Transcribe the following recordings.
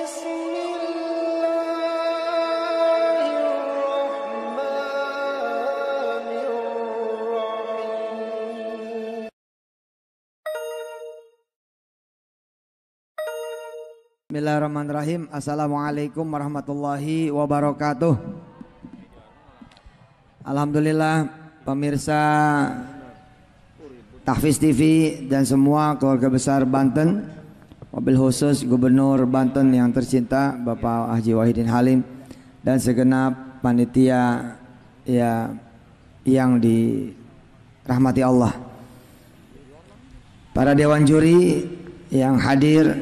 Bismillahirrahmanirrahim. Assalamualaikum warahmatullahi wabarakatuh. Alhamdulillah pemirsa Tahfiz TV dan semua keluarga besar Banten, wabil khusus Gubernur Banten yang tercinta Bapak Haji Wahidin Halim dan segenap panitia ya yang dirahmati Allah. Para dewan juri yang hadir,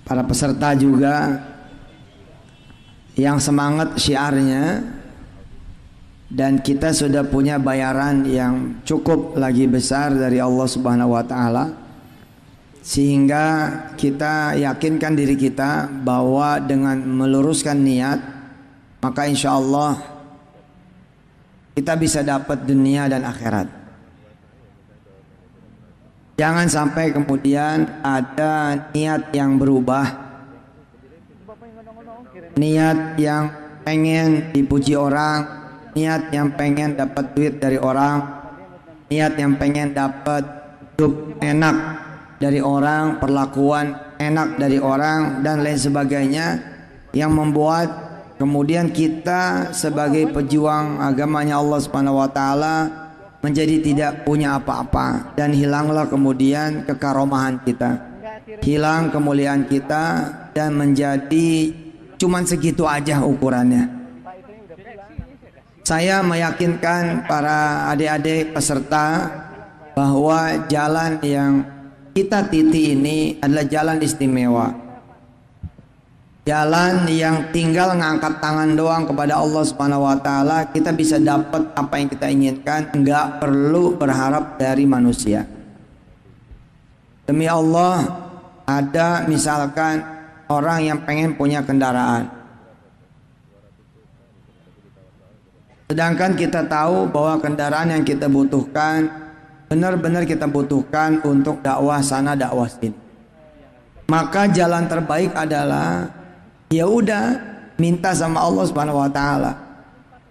para peserta juga yang semangat syiarnya, dan kita sudah punya bayaran yang cukup lagi besar dari Allah Subhanahu wa taala, sehingga kita yakinkan diri kita bahwa dengan meluruskan niat maka insya Allah kita bisa dapat dunia dan akhirat. Jangan sampai kemudian ada niat yang berubah, niat yang pengen dipuji orang, niat yang pengen dapat duit dari orang, niat yang pengen dapat hidup enak dari orang, perlakuan enak dari orang dan lain sebagainya, yang membuat kemudian kita sebagai pejuang agamanya Allah Subhanahu wa taala menjadi tidak punya apa-apa, dan hilanglah kemudian kekaromahan kita, hilang kemuliaan kita, dan menjadi cuman segitu aja ukurannya. Saya meyakinkan para adik-adik peserta bahwa jalan yang kita titi ini adalah jalan istimewa, jalan yang tinggal ngangkat tangan doang kepada Allah Subhanahu wa taala kita bisa dapat apa yang kita inginkan, enggak perlu berharap dari manusia. Demi Allah, ada misalkan orang yang pengen punya kendaraan, sedangkan kita tahu bahwa kendaraan yang kita butuhkan benar-benar kita butuhkan untuk dakwah sana dakwah sini, maka jalan terbaik adalah ya udah minta sama Allah Subhanahu wa taala.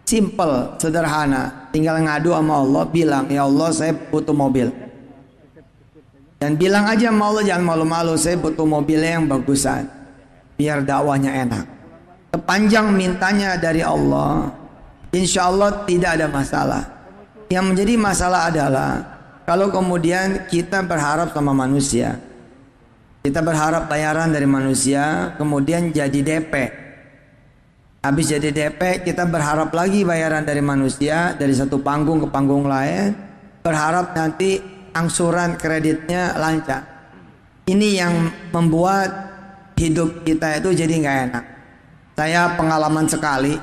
Simple, sederhana, tinggal ngadu sama Allah, bilang, "Ya Allah, saya butuh mobil." Dan bilang aja sama Allah, jangan malu-malu, saya butuh mobilnya yang bagusan biar dakwahnya enak. Sepanjang mintanya dari Allah, insya Allah tidak ada masalah. Yang menjadi masalah adalah kalau kemudian kita berharap sama manusia, kita berharap bayaran dari manusia, kemudian jadi DP. Habis jadi DP, kita berharap lagi bayaran dari manusia, dari satu panggung ke panggung lain, berharap nanti angsuran kreditnya lancar. Ini yang membuat hidup kita itu jadi nggak enak. Saya pengalaman sekali,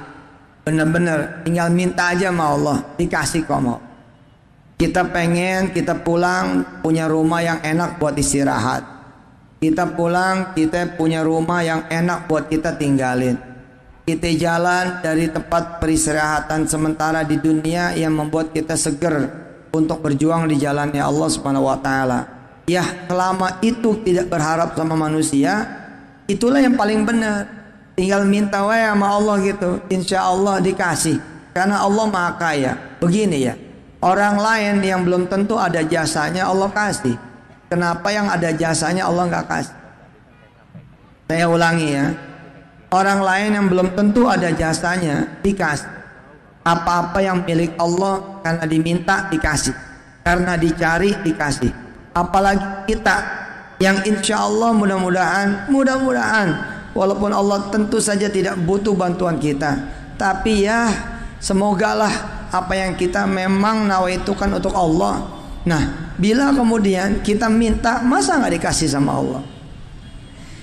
bener-bener tinggal minta aja sama Allah, dikasih kok mau. Kita pengen, kita pulang punya rumah yang enak buat istirahat. Kita pulang, kita punya rumah yang enak buat kita tinggalin. Kita jalan dari tempat peristirahatan sementara di dunia yang membuat kita seger untuk berjuang di jalannya Allah Subhanahu wa taala. Ya, selama itu tidak berharap sama manusia, itulah yang paling benar. Tinggal minta wae sama Allah gitu, insya Allah dikasih. Karena Allah Maha Kaya. Begini ya, orang lain yang belum tentu ada jasanya Allah kasih. Kenapa yang ada jasanya Allah nggak kasih? Saya ulangi ya, orang lain yang belum tentu ada jasanya dikasih. Apa-apa yang milik Allah karena diminta dikasih, karena dicari dikasih. Apalagi kita yang insya Allah mudah-mudahan walaupun Allah tentu saja tidak butuh bantuan kita, tapi ya semogalah apa yang kita memang nawaitukan untuk Allah. Nah, bila kemudian kita minta, masa nggak dikasih sama Allah?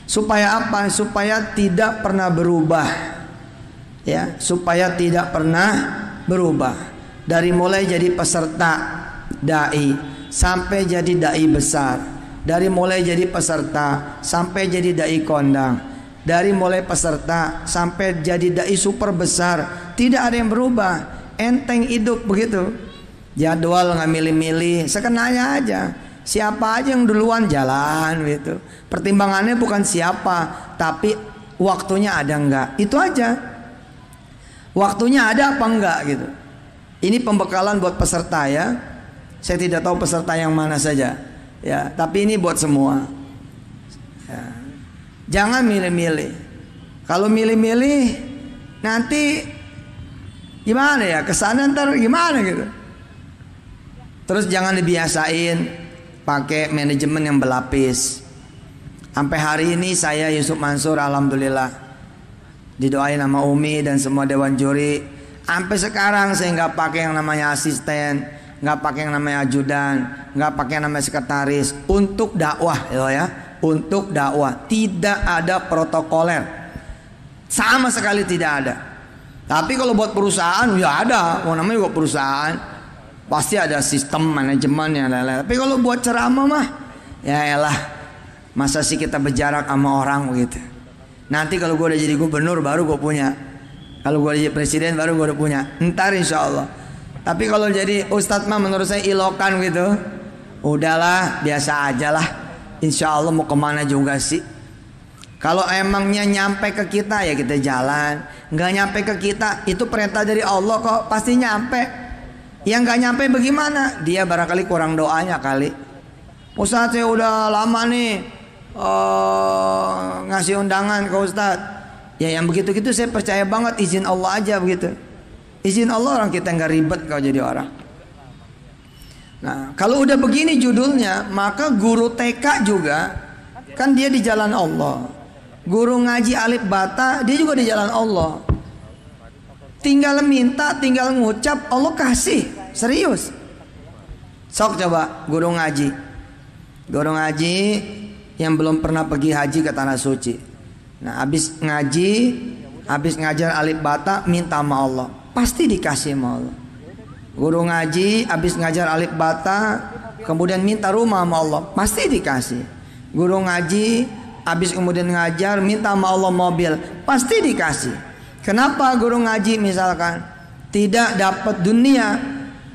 Supaya apa? Supaya tidak pernah berubah, ya, supaya tidak pernah berubah. Dari mulai jadi peserta dai sampai jadi dai besar, dari mulai jadi peserta sampai jadi dai kondang, dari mulai peserta sampai jadi dai super besar, tidak ada yang berubah. Enteng hidup begitu. Jadwal nggak milih-milih, sekenanya aja. Siapa aja yang duluan jalan gitu. Pertimbangannya bukan siapa, tapi waktunya ada enggak. Itu aja. Waktunya ada apa enggak gitu. Ini pembekalan buat peserta ya. Saya tidak tahu peserta yang mana saja ya, tapi ini buat semua ya. Jangan milih-milih. Kalau milih-milih nanti gimana ya, kesana ntar gimana gitu. Terus jangan dibiasain pakai manajemen yang berlapis. Sampai hari ini saya Yusuf Mansur alhamdulillah didoain sama Umi dan semua dewan juri. Sampai sekarang saya nggak pakai yang namanya asisten, nggak pakai yang namanya ajudan, nggak pakai yang namanya sekretaris. Untuk dakwah ya, untuk dakwah tidak ada protokoler, sama sekali tidak ada. Tapi kalau buat perusahaan ya ada, mau namanya juga perusahaan, pasti ada sistem manajemen yang lain-lain. Tapi kalau buat ceramah mah ya elah, masa sih kita berjarak sama orang begitu. Nanti kalau gue udah jadi gubernur baru gue punya, kalau gue jadi presiden baru gue udah punya, ntar insya Allah. Tapi kalau jadi ustadz mah menurut saya ilokan gitu. Udahlah biasa aja lah, insya Allah mau kemana juga sih. Kalau emangnya nyampe ke kita ya kita jalan. Nggak nyampe ke kita itu perintah dari Allah kok, pasti nyampe. Yang nggak nyampe bagaimana? Dia barangkali kurang doanya kali. Ustadz saya udah lama nih ngasih undangan ke ustadz. Ya yang begitu-gitu saya percaya banget izin Allah aja begitu. Izin Allah, orang kita nggak ribet kalau jadi orang. Nah kalau udah begini judulnya, maka guru TK juga kan dia di jalan Allah. Guru ngaji alif bata dia juga di jalan Allah. Tinggal minta, tinggal ngucap, Allah kasih. Serius. Sok coba guru ngaji. Guru ngaji yang belum pernah pergi haji ke tanah suci. Nah habis ngaji, habis ngajar alif bata, minta sama Allah, pasti dikasih sama Allah. Guru ngaji habis ngajar alif bata, kemudian minta rumah sama Allah, pasti dikasih. Guru ngaji habis kemudian ngajar, minta sama Allah mobil, pasti dikasih. Kenapa guru ngaji misalkan tidak dapat dunia?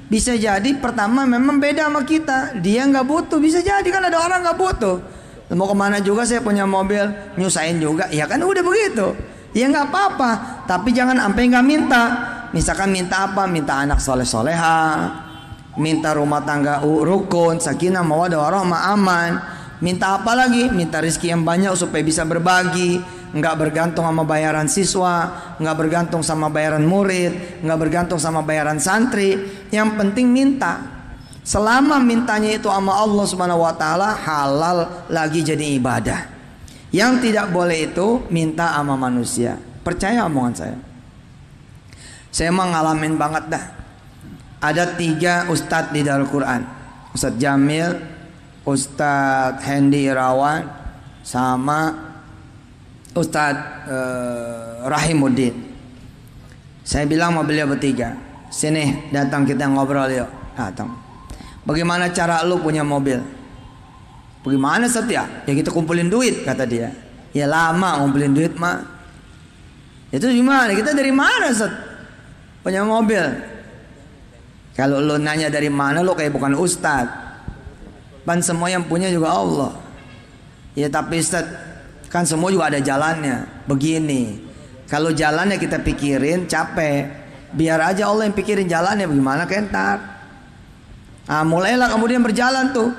Bisa jadi pertama memang beda sama kita, dia nggak butuh. Bisa jadi kan ada orang nggak butuh, mau kemana juga saya punya mobil, nyusahin juga, ya kan udah begitu. Ya nggak apa-apa, tapi jangan sampai nggak minta. Misalkan minta apa? Minta anak soleh-soleha, minta rumah tangga rukun, sakinah, mawaddah, warahmah, aman. Minta apa lagi? Minta rezeki yang banyak supaya bisa berbagi, nggak bergantung sama bayaran siswa, nggak bergantung sama bayaran murid, nggak bergantung sama bayaran santri. Yang penting minta. Selama mintanya itu sama Allah Subhanahu wa taala, halal lagi jadi ibadah. Yang tidak boleh itu minta sama manusia. Percaya omongan saya. Saya emang ngalamin banget dah. Ada 3 ustadz di Darul Quran. Ustadz Jamil, Ustadz Hendi Irawan, sama Ustadz Rahimuddin. Saya bilang sama beliau bertiga, sini datang kita ngobrol yuk. Datang. Bagaimana cara lu punya mobil? Bagaimana Setia? Ya kita kumpulin duit kata dia. Ya lama ngumpulin duit mah. Itu gimana? Kita dari mana Set? Punya mobil. Kalau lu nanya dari mana, lu kayak bukan ustad. Pan semua yang punya juga Allah. Ya tapi Set, kan semua juga ada jalannya. Begini, kalau jalannya kita pikirin capek, biar aja Allah yang pikirin jalannya bagaimana kentar. Ah mulailah kemudian berjalan tuh.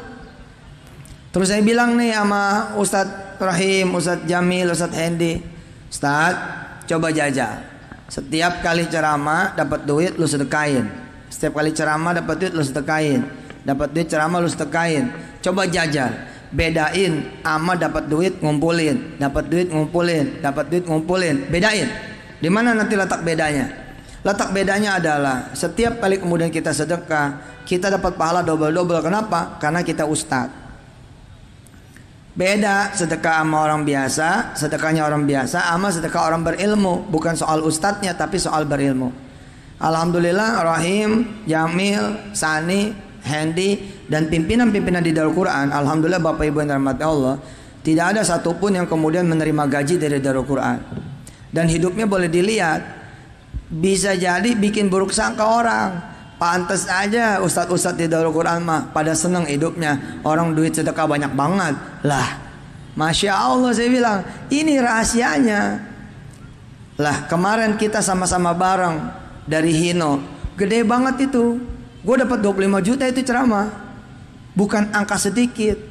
Terus saya bilang nih sama Ustadz Rahim, Ustadz Jamil, Ustadz Hendi, Ustadz coba jajal. Setiap kali ceramah dapat duit lu sedekahin. Setiap kali ceramah dapat duit lu sedekahin. Dapat duit ceramah lu sedekahin. Coba jajal. Bedain ama dapat duit ngumpulin, dapat duit ngumpulin, dapat duit ngumpulin. Bedain. Di mana nanti letak bedanya? Letak bedanya adalah setiap kali kemudian kita sedekah, kita dapat pahala double-double. Kenapa? Karena kita ustadz. Beda sedekah sama orang biasa, sedekahnya orang biasa sama sedekah orang berilmu. Bukan soal ustadznya tapi soal berilmu. Alhamdulillah Rahim, Jamil, Sani, Hendi dan pimpinan-pimpinan di Darul Quran, alhamdulillah Bapak Ibu yang dirahmati Allah, tidak ada satupun yang kemudian menerima gaji dari Darul Quran. Dan hidupnya boleh dilihat, bisa jadi bikin buruk sangka orang. Pantes aja ustadz-ustadz di Darul Quran mah pada seneng hidupnya. Orang duit sedekah banyak banget. Lah, Masya Allah saya bilang, ini rahasianya. Lah, kemarin kita sama-sama bareng dari Hino. Gede banget itu. Gue dapat 25 juta itu ceramah. Bukan angka sedikit.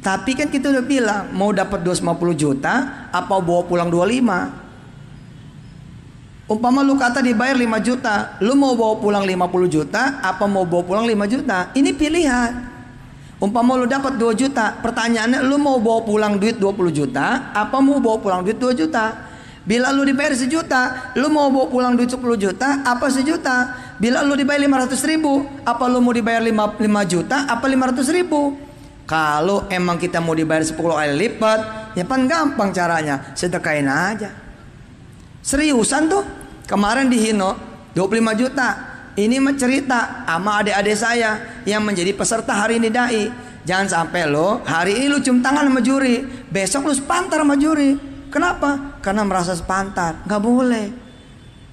Tapi kan kita udah bilang, mau dapat 250 juta apa bawa pulang 25. Umpama lu kata dibayar 5 juta, lu mau bawa pulang 50 juta apa mau bawa pulang 5 juta? Ini pilihan. Umpama lu dapat 2 juta, pertanyaannya lu mau bawa pulang duit 20 juta apa mau bawa pulang duit 2 juta? Bila lu dibayar 1 juta, lu mau bawa pulang duit 10 juta apa 1 juta? Bila lu dibayar 500 ribu, apa lu mau dibayar 5 juta apa 500 ribu? Kalau emang kita mau dibayar 10 kali lipat, ya kan gampang caranya, sedekahin aja. Seriusan tuh. Kemarin di Hino 25 juta. Ini mencerita sama adik-adik saya yang menjadi peserta hari ini dai. Jangan sampai lo hari ini lu cium tangan sama juri, besok lu sepantar sama juri. Kenapa? Karena merasa sepantar. Gak boleh.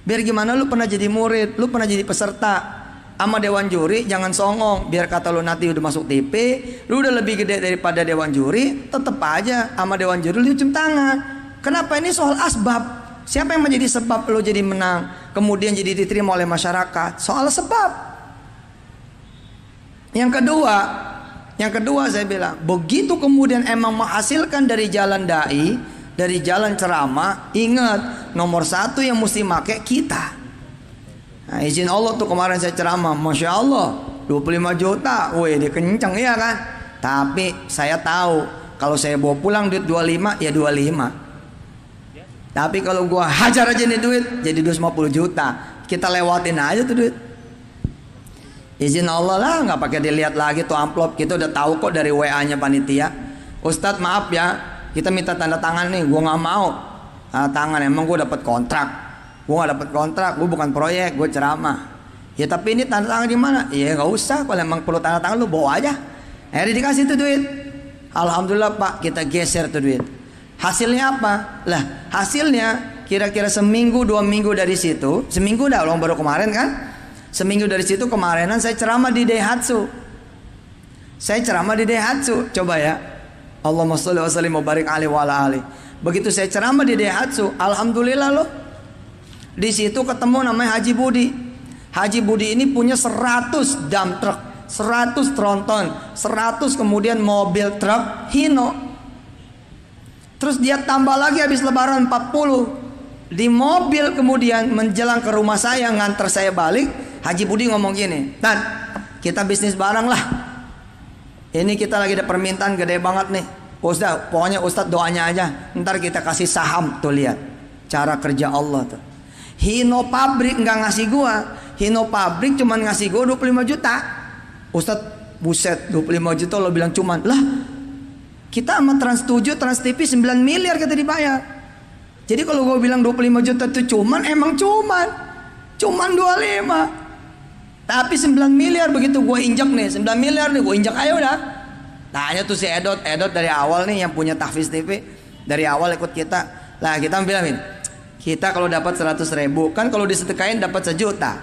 Biar gimana lu pernah jadi murid, lu pernah jadi peserta sama dewan juri, jangan songong. Biar kata lu nanti udah masuk TV, lu udah lebih gede daripada dewan juri, tetep aja sama dewan juri lu cium tangan. Kenapa? Ini soal asbab. Siapa yang menjadi sebab lo jadi menang, kemudian jadi diterima oleh masyarakat? Soal sebab. Yang kedua saya bilang, begitu kemudian emang menghasilkan dari jalan dai, dari jalan ceramah, ingat nomor 1 yang mesti make kita. Nah, izin Allah tuh kemarin saya ceramah, Masya Allah 25 juta, wih dia kenceng ya kan. Tapi saya tahu kalau saya bawa pulang duit 25 ya 25. Tapi kalau gua hajar aja nih duit jadi 250 juta, kita lewatin aja tuh duit. Izin Allah lah, nggak pakai dilihat lagi tuh amplop, kita udah tahu kok dari WA-nya panitia. Ustadz maaf ya, kita minta tanda tangan nih, gua nggak mau tanda tangan, emang gua dapat kontrak. Gua nggak dapat kontrak, gua bukan proyek, gua ceramah. Ya tapi ini tanda tangan di mana? Ya nggak usah, kalau emang perlu tanda tangan lu bawa aja. Akhirnya dikasih tuh duit. Alhamdulillah Pak, kita geser tuh duit. Hasilnya apa? Lah hasilnya kira-kira seminggu 2 minggu dari situ, seminggu dah ulang baru kemarin kan? Seminggu dari situ kemarinan saya ceramah di Daihatsu. Saya ceramah di Daihatsu, coba ya. Allahumma sholli wa sallim wa barik alaihi wa ala alihi. Begitu saya ceramah di Daihatsu, alhamdulillah loh. Di situ ketemu namanya Haji Budi. Haji Budi ini punya 100 dump truck, 100 tronton, 100 kemudian mobil truk Hino. Terus dia tambah lagi habis lebaran 40. Di mobil kemudian menjelang ke rumah saya, nganter saya balik, Haji Budi ngomong gini, "Dan, kita bisnis bareng lah. Ini kita lagi ada permintaan gede banget nih. Ustaz, pokoknya Ustaz doanya aja. Ntar kita kasih saham." Tuh lihat cara kerja Allah tuh. Hino pabrik nggak ngasih gua. Hino pabrik cuman ngasih gua 25 juta. Ustaz, buset 25 juta lo bilang cuman. Lah, kita sama Trans 7, Trans TV 9 miliar kita dibayar. Jadi kalau gue bilang 25 juta itu cuman, emang cuman 25. Tapi 9 miliar begitu gue injak nih, 9 miliar nih gue injak ayo udah. Tanya tuh si Edot dari awal nih yang punya Tahfiz TV, dari awal ikut kita. Lah kita bilangin, kita kalau dapat 100 ribu, kan kalau disedekain dapat 1 juta.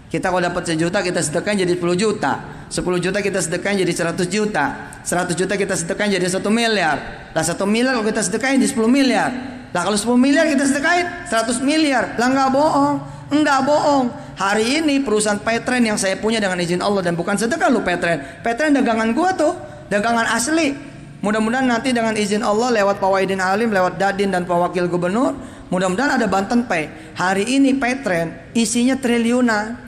Kita kalau dapat 1 juta kita sedekain jadi 10 juta. 10 juta kita sedekain jadi 100 juta. 100 juta kita sedekain jadi 1 miliar. Lah 1 miliar kalau kita sedekain jadi 10 miliar. Lah kalau 10 miliar kita sedekain 100 miliar. Lah enggak bohong. Enggak bohong. Hari ini perusahaan Petren yang saya punya dengan izin Allah, dan bukan sedekah lu Petren. Petren dagangan gua tuh, dagangan asli. Mudah-mudahan nanti dengan izin Allah lewat Pak Wahidin Alim, lewat Dadin dan Pak Wakil Gubernur, mudah-mudahan ada Banten Pay. Hari ini Petren isinya triliunan.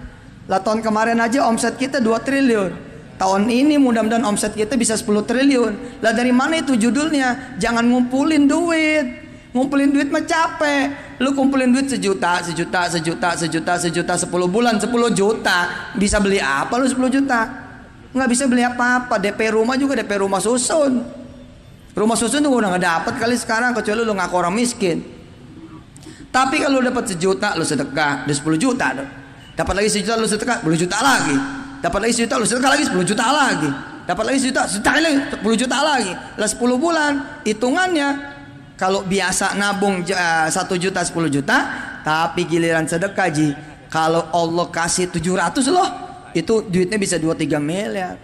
Lah tahun kemarin aja omset kita 2 triliun. Tahun ini mudah-mudahan omset kita bisa 10 triliun. Lah dari mana itu judulnya? Jangan ngumpulin duit. Ngumpulin duit mah capek. Lu kumpulin duit 1 juta, 1 juta, 1 juta, 1 juta, 1 juta, 10 bulan 10 juta. Bisa beli apa lu 10 juta? Nggak bisa beli apa-apa. DP rumah juga DP rumah susun. Rumah susun tuh udah nggak dapet kali sekarang, kecuali lu ngaku orang miskin. Tapi kalau lu dapat 1 juta lu sedekah, udah 10 juta dong. Dapat lagi 1 juta lu sedekah 10 juta lagi. Dapat lagi 1 juta lu sedekah lagi 10 juta lagi. Dapat lagi 1 juta, sedekah lagi 10 juta lagi. Lah 10 bulan hitungannya kalau biasa nabung 1 juta 10 juta, tapi giliran sedekah ji, kalau Allah kasih 700 loh. Itu duitnya bisa 2-3 miliar.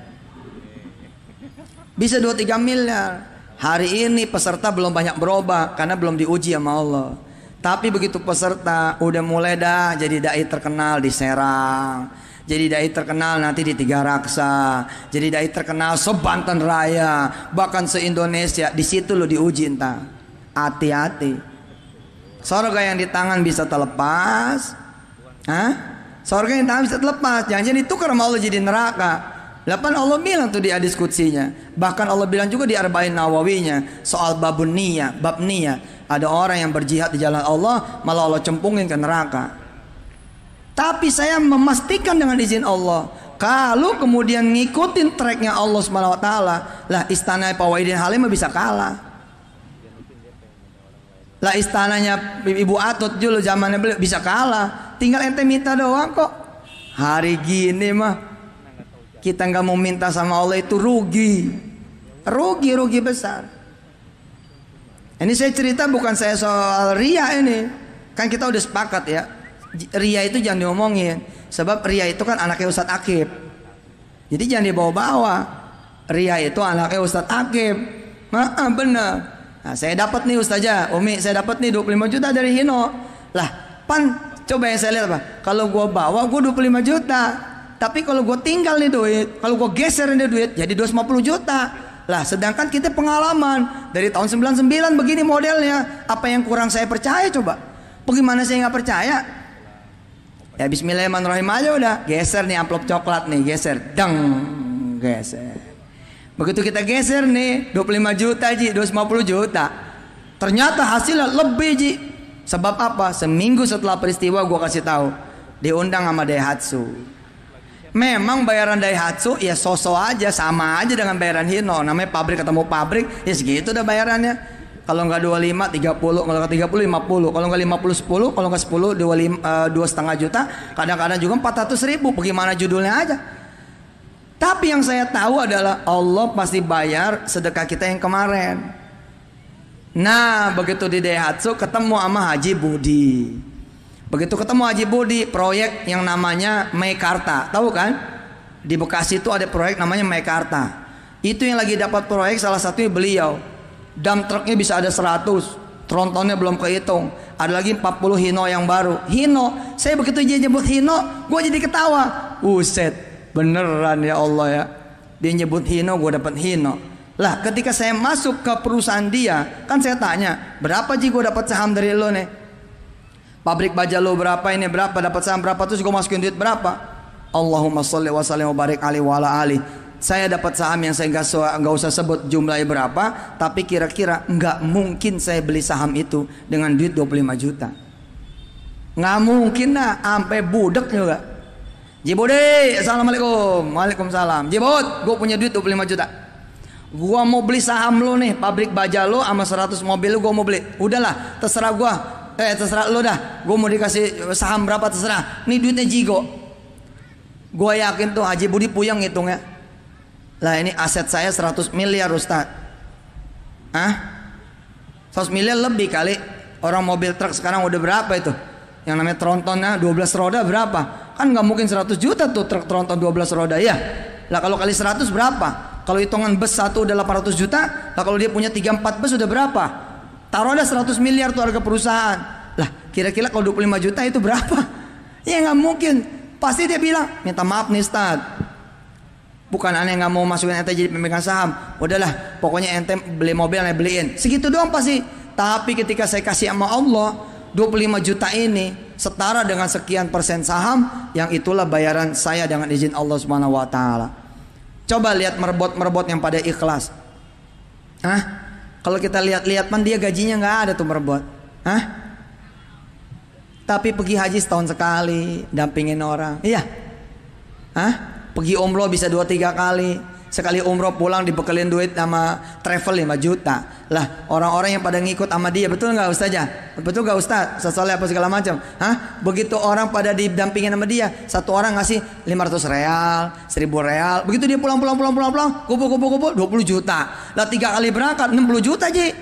Bisa 2-3 miliar. Hari ini peserta belum banyak berubah karena belum diuji sama Allah. Tapi begitu peserta udah mulai dah jadi dai terkenal di Serang, jadi dai terkenal nanti di Tiga Raksa, jadi dai terkenal se-Banten Raya, bahkan se-Indonesia. Di situ lo diuji entah. Hati-hati. Sorga yang di tangan bisa terlepas. Sorga yang di tangan bisa terlepas. Jangan-jangan ditukar sama Allah jadi neraka. Lapan Allah bilang tuh di hadis kutsinya. Bahkan Allah bilang juga di Arba'in Nawawinya soal babun niyah, bab niyah. Ada orang yang berjihad di jalan Allah malah Allah cempungin ke neraka. Tapi saya memastikan dengan izin Allah, kalau kemudian ngikutin tracknya Allah Subhanahu Wa Taala, lah istana Pak Wahidin Halim bisa kalah. Lah istananya Ibu Atut dulu zamannya beliau bisa kalah. Tinggal ente minta doang kok. Hari gini mah kita nggak mau minta sama Allah itu rugi besar. Ini saya cerita bukan saya soal ria ini. Kan kita udah sepakat ya. Ria itu jangan diomongin. Sebab ria itu kan anaknya Ustadz Akib. Jadi jangan dibawa-bawa. Ria itu anaknya Ustadz Akib. Bener. Nah, saya dapat nih Ustazah Umi, saya dapat nih 25 juta dari Hino. Lah, coba yang saya lihat apa? Kalau gua bawa gua 25 juta. Tapi kalau gua tinggal nih duit, kalau gua geser nih duit jadi 250 juta. Lah sedangkan kita pengalaman dari tahun 99 begini modelnya. Apa yang kurang saya percaya coba? Bagaimana saya nggak percaya? Ya bismillahirrahmanirrahim aja udah. Geser nih amplop coklat nih, geser. Geser. Begitu kita geser nih 25 juta Ji, 250 juta. Ternyata hasilnya lebih Ji. Sebab apa? Seminggu setelah peristiwa gua kasih tahu. Diundang sama Daihatsu. Memang bayaran Daihatsu ya sosok aja, sama aja dengan bayaran Hino. Namanya pabrik ketemu pabrik, ya segitu udah bayarannya. Kalau nggak 25, 30, kalau nggak 30, 50. Kalau nggak 50, 10. Kalau nggak 10, 2,5 juta. Kadang-kadang juga 400.000. Bagaimana judulnya aja. Tapi yang saya tahu adalah Allah pasti bayar sedekah kita yang kemarin. Nah begitu di Daihatsu ketemu sama Haji Budi. Begitu ketemu Haji Budi, proyek yang namanya Meikarta, tahu kan? Di Bekasi itu ada proyek namanya Meikarta. Itu yang lagi dapat proyek salah satunya beliau. Dump truknya bisa ada 100, trontonnya belum kehitung. Ada lagi 40 Hino yang baru. Hino, saya begitu dia nyebut Hino, gue jadi ketawa. Buset, beneran ya Allah ya. Dia nyebut Hino, gue dapat Hino. Lah ketika saya masuk ke perusahaan dia, kan saya tanya, berapa Ji gue dapat saham dari lo nih? Pabrik baja lo berapa, ini berapa, dapat saham berapa, terus gue masukin duit berapa. Allahumma sholli wa sallim wa barik alaihi wa ala ali. Saya dapat saham yang saya nggak usah sebut jumlahnya berapa, tapi kira-kira nggak mungkin saya beli saham itu dengan duit 25 juta. Nggak mungkin lah, sampai budek juga. Jibode, assalamualaikum. Waalaikumsalam. Jibot, gue punya duit 25 juta. Gua mau beli saham lo nih, pabrik baja lo sama 100 mobil lo gua mau beli. Udahlah, terserah gua. Terserah lo dah. Gua mau dikasih saham berapa terserah. Nih duitnya Jigo. Gua yakin tuh Haji Budi puyeng ngitungnya. Lah ini aset saya 100 miliar Ustaz. 100 miliar lebih kali. Orang mobil truk sekarang udah berapa itu? Yang namanya trontonnya 12 roda berapa? Kan nggak mungkin 100 juta tuh truk tronton 12 roda ya. Lah kalau kali 100 berapa? Kalau hitungan bus satu udah 800 juta, lah kalau dia punya 3-4 bus udah berapa? Taruh ada 100 miliar tuh harga perusahaan. Lah kira-kira kalau 25 juta itu berapa? Ya nggak mungkin. Pasti dia bilang, minta maaf nih Ustaz, bukan aneh nggak mau masukin ente jadi pemegang saham. Udahlah, pokoknya ente beli mobil ente beliin. Segitu doang pasti. Tapi ketika saya kasih sama Allah 25 juta ini setara dengan sekian persen saham, yang itulah bayaran saya dengan izin Allah Subhanahu wa taala. Coba lihat merebot yang pada ikhlas. Kalau kita lihat-lihat man dia gajinya nggak ada tuh merebot. Tapi pergi haji setahun sekali, dampingin orang. Iya. Pergi umroh bisa 2-3 kali. Sekali umroh pulang dibekelin duit sama travel 5 juta. Lah orang-orang yang pada ngikut sama dia, betul nggak Ustazah? Betul nggak Ustaz? Sesoleh apa segala macam? Begitu orang pada didampingin sama dia, satu orang ngasih 500 real, 1000 real. Begitu dia pulang, kumpul 20 juta. Lah 3 kali berangkat 60 juta Ji.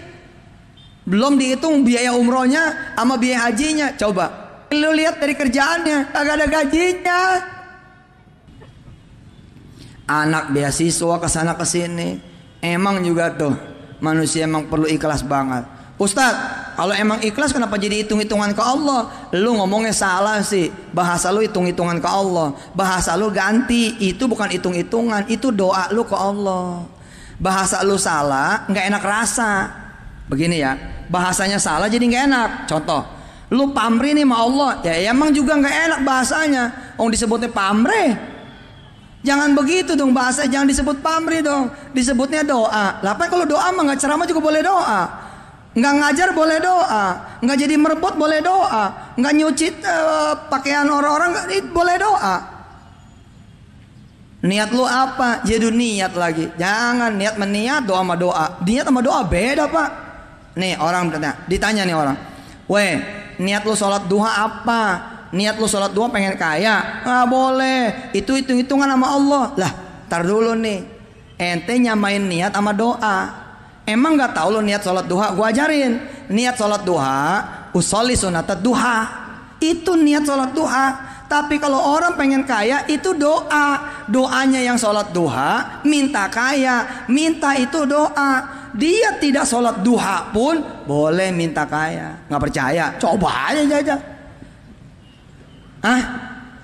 Belum dihitung biaya umrohnya sama biaya hajinya. Coba lu lihat dari kerjaannya, kagak ada gajinya. anak beasiswa kesana kesini. Emang juga tuh manusia emang perlu ikhlas banget. Ustadz, kalau emang ikhlas kenapa jadi hitung-hitungan ke Allah? Lu ngomongnya salah sih. Bahasa lu hitung-hitungan ke Allah. Bahasa lu ganti. Itu bukan hitung-hitungan, itu doa lu ke Allah. Bahasa lu salah, nggak enak rasa. Begini ya, bahasanya salah jadi nggak enak. Contoh, lu pamrih nih sama Allah, ya emang juga nggak enak bahasanya. Disebutnya pamrih. Jangan begitu dong bahasa, jangan disebut pamrih dong. Disebutnya doa. Lah apa kalau doa mah nggak ceramah juga boleh doa. Nggak ngajar boleh doa, nggak jadi merebut boleh doa, nggak nyuci pakaian orang-orang boleh doa. Niat lu apa? Jadi niat lagi. Jangan niat meniat doa sama doa. Niat sama doa beda pak. Nih orang ditanya nih orang, weh niat lu sholat duha apa? Niat lu sholat duha pengen kaya? Nggak boleh. Itu hitung-hitungan sama Allah. Lah, tar dulu nih. Ente nyamain niat sama doa. Emang nggak tahu lo niat sholat duha? Gua ajarin. Niat sholat duha, usolli sunatat duha. Itu niat sholat duha. Tapi kalau orang pengen kaya itu doa. Doanya yang sholat duha, minta kaya. Minta itu doa. Dia tidak sholat duha pun boleh minta kaya. Nggak percaya? Coba aja jajah.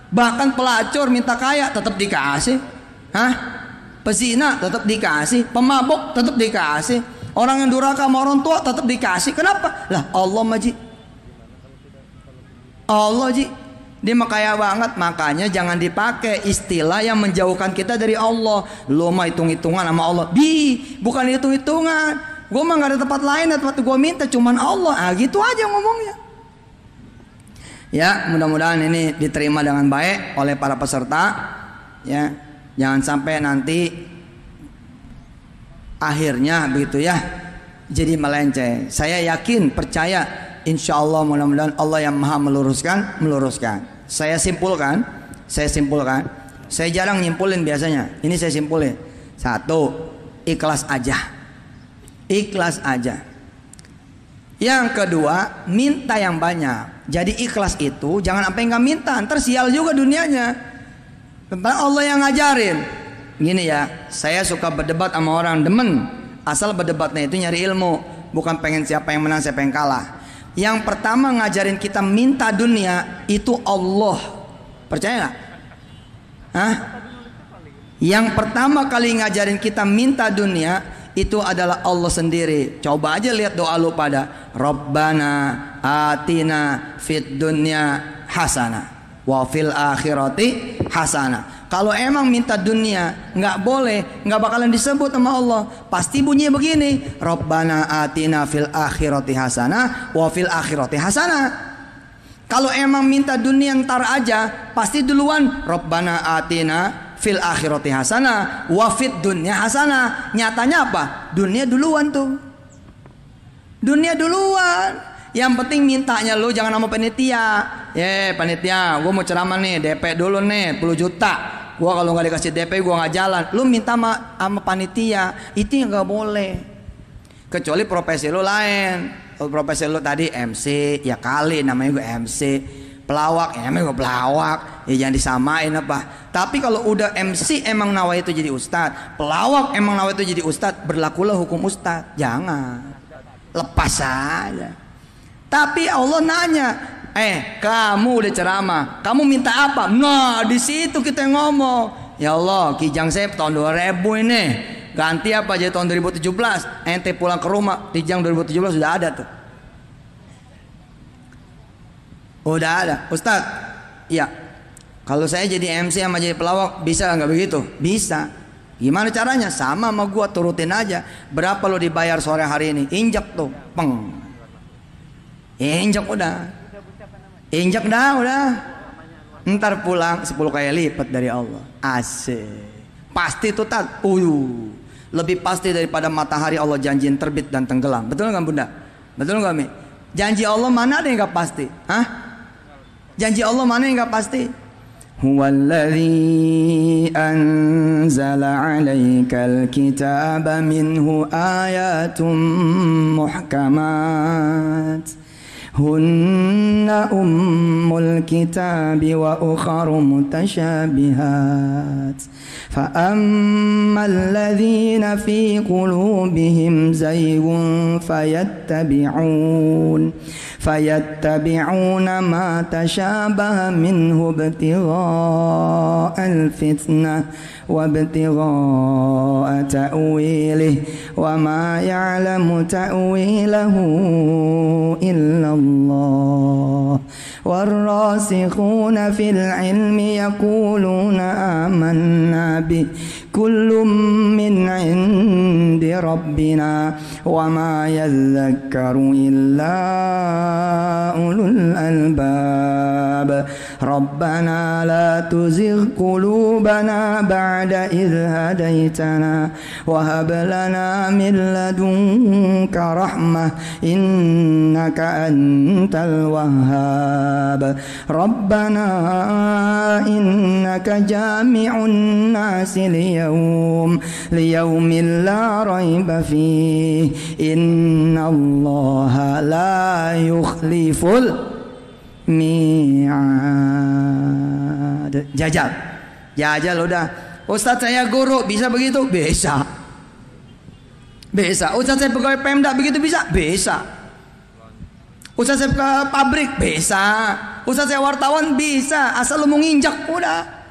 Bahkan pelacur minta kaya tetap dikasih. Pezina tetap dikasih, pemabuk tetap dikasih, orang yang durhaka sama orang tua tetap dikasih. Kenapa? Lah Allah maji, Allah ji, dia mah kaya banget. Makanya jangan dipakai istilah yang menjauhkan kita dari Allah. Lo mah hitung-hitungan sama Allah, bukan hitung-hitungan. Gue mah nggak ada tempat lain, tempat gue minta cuman Allah. Gitu aja ngomongnya. Ya, mudah-mudahan ini diterima dengan baik oleh para peserta. Ya. Jangan sampai nanti akhirnya begitu ya jadi melenceng. Saya yakin, percaya, insya Allah mudah-mudahan Allah yang maha meluruskan. Saya simpulkan. Saya jarang nyimpulin biasanya. Ini saya simpulin. 1, ikhlas aja. Ikhlas aja. Yang kedua, minta yang banyak. Jadi ikhlas itu jangan sampai nggak minta, ntar sial juga dunianya. Tentang Allah yang ngajarin. Gini ya, saya suka berdebat sama orang, demen. Asal berdebatnya itu nyari ilmu, bukan pengen siapa yang menang, siapa yang kalah. Yang pertama ngajarin kita minta dunia itu Allah. Percaya nggak? Yang pertama kali ngajarin kita minta dunia itu adalah Allah sendiri. Coba aja lihat doa lu pada Rabbana atina fid dunya hasanah wa fil akhirati hasanah. Kalau emang minta dunia nggak boleh, nggak bakalan disebut sama Allah. Pasti bunyinya begini, Rabbana atina fil akhirati hasanah wa fil akhirati hasanah. Kalau emang minta dunia ntar aja, pasti duluan Rabbana atina fil akhirati hasanah wa fid dunya hasanah. Nyatanya apa? Dunia duluan tuh. Dunia duluan. Yang penting mintanya lu jangan sama panitia. Panitia, gue mau ceramah nih, DP dulu nih 10 juta. Gue kalau nggak dikasih DP gue nggak jalan. Lu minta sama panitia, itu yang nggak boleh. Kecuali profesi lu lain. Kalau profesi lu tadi MC, ya kali namanya gue MC. Pelawak, ya namanya gue pelawak. Ya jangan disamain apa. Tapi kalau udah MC emang nawa itu jadi ustad, pelawak emang nawa itu jadi ustad, berlakulah hukum ustad. Jangan, lepas saja. Tapi Allah nanya, kamu udah ceramah, kamu minta apa? Nah, di situ kita ngomong, ya Allah, kijang saya tahun 2000 ini, ganti apa jadi tahun 2017? Ente pulang ke rumah, kijang 2017 sudah ada tuh. Udah ada, Ustadz. Iya. Kalau saya jadi MC sama jadi pelawak, bisa nggak begitu? Bisa. Gimana caranya? Sama gua, turutin aja. Berapa lo dibayar sore hari ini? Injak tuh, peng. Injak udah. Injak udah. Ntar pulang 10 kali lipat dari Allah. Asik. Pasti tuh tat. Lebih pasti daripada matahari Allah janjiin terbit dan tenggelam. Betul nggak Bunda? Betul nggak Mi? Janji Allah mana ada yang nggak pasti? Janji Allah mana yang nggak pasti? Huwallazi anzala 'alaikal kitaba minhu ayatum muhkamat هن أم الكتاب وأخر متشابهات فأما الذين في قلوبهم زيغ فيتبعون ما تشابه منه ابتغاء الفتنة وابتغاء تأويله وما يعلم تأويله إلا الله والراسخون في العلم يقولون آمنا به كل من عند ربنا وما يذكر إلا أولو الألباب ربنا لا تزغ قلوبنا بعد إذ هديتنا وهب لنا من لدنك رحمة إنك أنت الوهاب ربنا إنك جامع الناس ليوم لا ريب فيه إن الله لا يخلف mi'ad. Jajal udah. Ustaz saya guru, bisa begitu? Bisa. Ustaz saya pegawai Pemda begitu bisa? Bisa. Ustaz saya ke pabrik? Bisa. Ustaz saya wartawan? Bisa. Asal lu mau nginjak udah.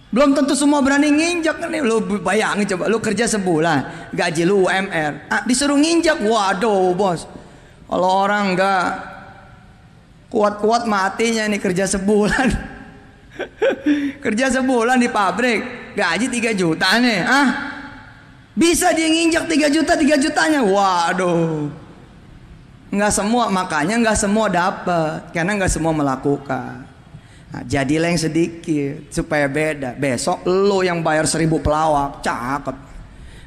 Belum tentu semua berani nginjak nih. Lu bayangin coba, lu kerja sebulan, gaji lu UMR, disuruh nginjak, waduh bos. Kalau orang enggak kuat-kuat matinya nih kerja sebulan. Kerja sebulan di pabrik, gaji 3 juta nih. Bisa dia nginjak 3 jutanya. Waduh. Enggak semua, makanya enggak semua dapat, karena enggak semua melakukan. Nah, jadilah yang sedikit supaya beda. Besok lo yang bayar 1000 pelawak, cakep.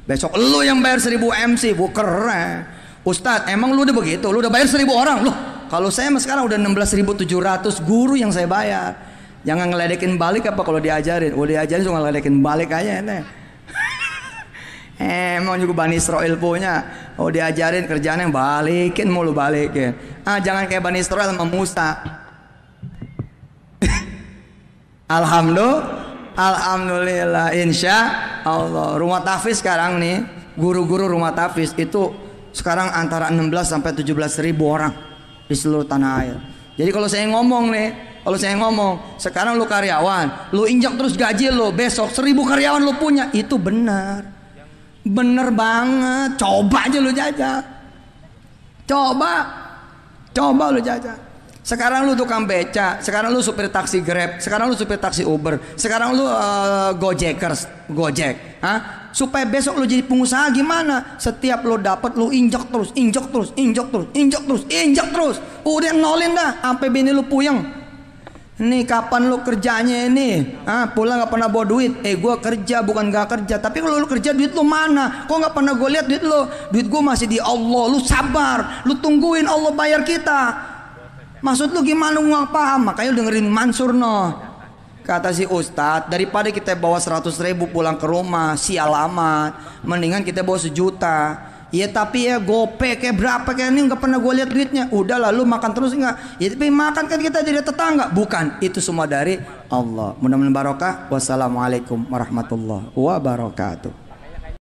Besok lo yang bayar 1000 MC, keren. Ustadz, emang lu udah begitu? Lu udah bayar 1000 orang? Loh, kalau saya sekarang udah 16.700 guru yang saya bayar. Jangan ngeledekin balik apa kalau diajarin. Udah diajarin cuma ngeledekin balik aja nih. Emang juga Bani Israel punya. Oh diajarin kerjaan yang balikin mulu balikin. Jangan kayak Bani Israel sama Musa. Alhamdulillah, insya Allah. Rumah tahfiz sekarang nih, guru-guru rumah tahfiz itu sekarang antara 16 sampai 17 ribu orang di seluruh tanah air. Jadi kalau saya ngomong sekarang lu karyawan, lu injak terus gaji lu, besok 1000 karyawan lu punya, itu benar banget. Coba aja lu jajak, coba lu jajak. Sekarang lu tukang beca, sekarang lu supir taksi Grab, sekarang lu supir taksi Uber, sekarang lu Gojek. Supaya besok lu jadi pengusaha gimana? Setiap lu dapat lu injak terus. Udah nolin dah, sampai bini lu puyeng. Nih kapan lu kerjanya ini? Pulang nggak pernah bawa duit. Gua kerja bukan nggak kerja, tapi kalau lu kerja duit lu mana? Kok nggak pernah gue lihat duit lu? Duit gua masih di Allah. Lu sabar, lu tungguin Allah bayar kita. Maksud lu gimana? Gua nggak paham. Makanya lu dengerin Mansur Kata si Ustadz, daripada kita bawa 100.000 pulang ke rumah, sial amat, mendingan kita bawa 1 juta. Ya tapi ya gope kayak berapa kayak ini nggak pernah gue lihat duitnya. Udah lalu makan terus nggak? Ya tapi makan kan kita jadi tetangga. Bukan, itu semua dari Allah. Mudah-mudahan barokah. Wassalamualaikum warahmatullahi wabarakatuh.